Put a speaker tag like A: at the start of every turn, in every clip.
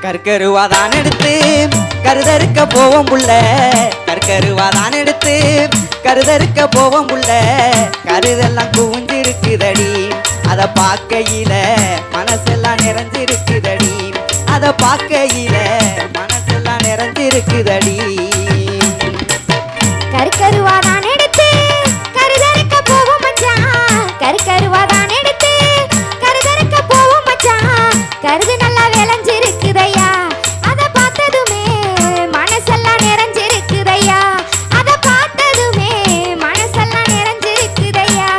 A: கற்கருவாதான் எடுத்து கருதறுக்க போவோம் புள்ள, கற்கருவாதான் எடுத்து கருதறுக்க போவோம் புள்ள. கருதெல்லாம் குவிஞ்சிருக்குதடி, அதை பார்க்கையில மனசெல்லாம் நிறைஞ்சிருக்குதடி, அதை பார்க்கையில மனசெல்லாம் நிறைஞ்சிருக்குதடி.
B: கற்கருவாதான் எடுத்து கருதறுக்க போவோம் மச்சான், கற்கருவாதான் எடுத்து கருதறுக்க போவோம் மச்சான். கருது நல்லா விளைஞ்சிருக்குதையா, அதை பார்த்ததுமே மனசெல்லாம் நிறைஞ்சிருக்குதையா, அதை பார்த்ததுமே மனசெல்லாம் நிறைஞ்சிருக்குதையா.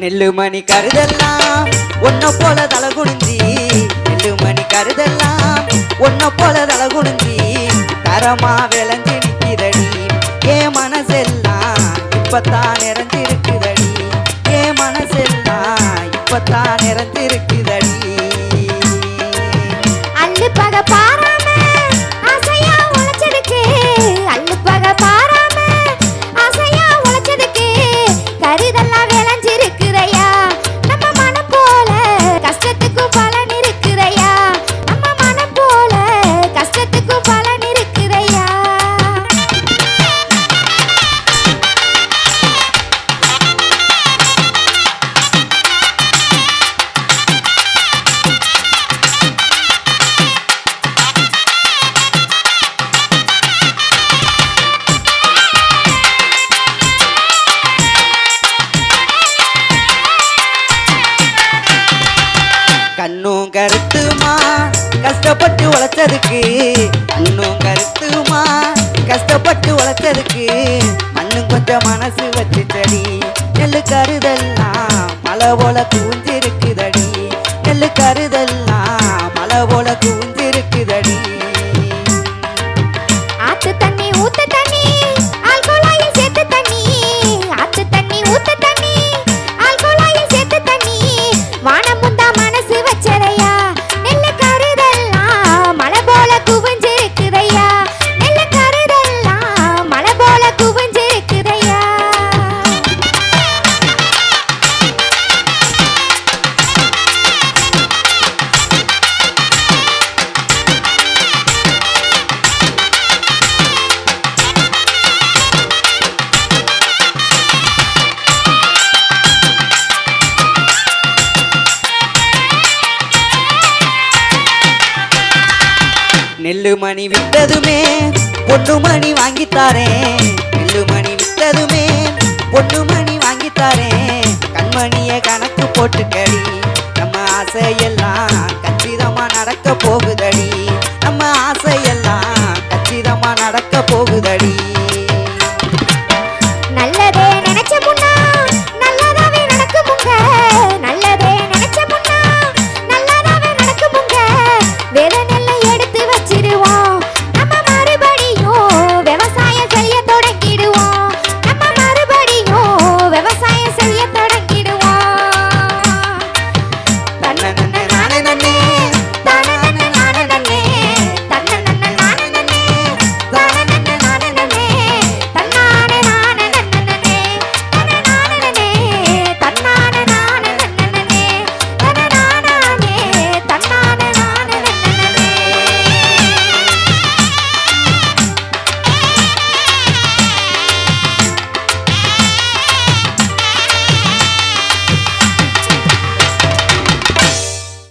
A: நெல்லுமணி கருதெல்லாம் ஒன்ன போல தலை குனிஞ்சி, நெல்லுமணி கருதெல்லாம் ஒன்ன போல தலை குனிஞ்சி தரமா விளைஞ்சி நிற்கிதடி. ஏன் மனசெல்லாம் இப்பத்தான் நிறைஞ்சிருக்குதடி, ஏன் மனசெல்லாம் இப்பத்தான் நிறைஞ்சிருக்குதடி.
B: அள்ளு பக பாராம ஆசையா உழைச்சதுக்கு, அள்ளு பக பாராம ஆசையா உழைச்சதுக்கு கருதெல்லாம் விளைஞ்சிருக்குதையா. நம்ம மனம் போல கஷ்டத்துக்கும் பலன் இருக்குதையா, நம்ம மனம் போல கஷ்டத்துக்கும் பலன் இருக்குதையா.
A: கண்ணும் கருத்துமா கஷ்டப்பட்டு உழைச்சதுக்கு, கண்ணும் கருத்துமா கஷ்டப்பட்டு உழைச்சதுக்கு மண்ணும் கொஞ்சம் மனசு வச்சுச்சடி. நெல்லு கருதெல்லாம் மலை போல கூஞ்சிருக்குதடி, நெல்லு கருதெல்லாம் மலை போல கூஞ்சிருக்குதடி.
B: ஆத்து தண்ணி ஊத்து தண்ணி ஆல்கோலாயில் சேர்த்து தண்ணி, ஆத்து தண்ணி ஊத்து தண்ணி ஆல்கோலாயில் சேர்த்து தண்ணி. வானம் முந்தா மனசு வச்சதையா, நெல்லு கருதெல்லாம் மலை போல குவிஞ்சிருக்குதையா, நெல்லு கருதெல்லாம் மலை போல குவிஞ்சிருக்குதையா.
A: நெல்லு மணி விட்டதுமே பொண்ணு மணி வாங்கித்தாரேன், நெல்லு மணி விட்டதுமே பொண்ணு மணி வாங்கித்தாரேன். கண்மணிய கணக்கு போட்டுக்கடி, நம்ம ஆசையெல்லாம் கச்சிதமா நடக்க போகுதடி, நம்ம ஆசையெல்லாம் கச்சிதமா நடக்க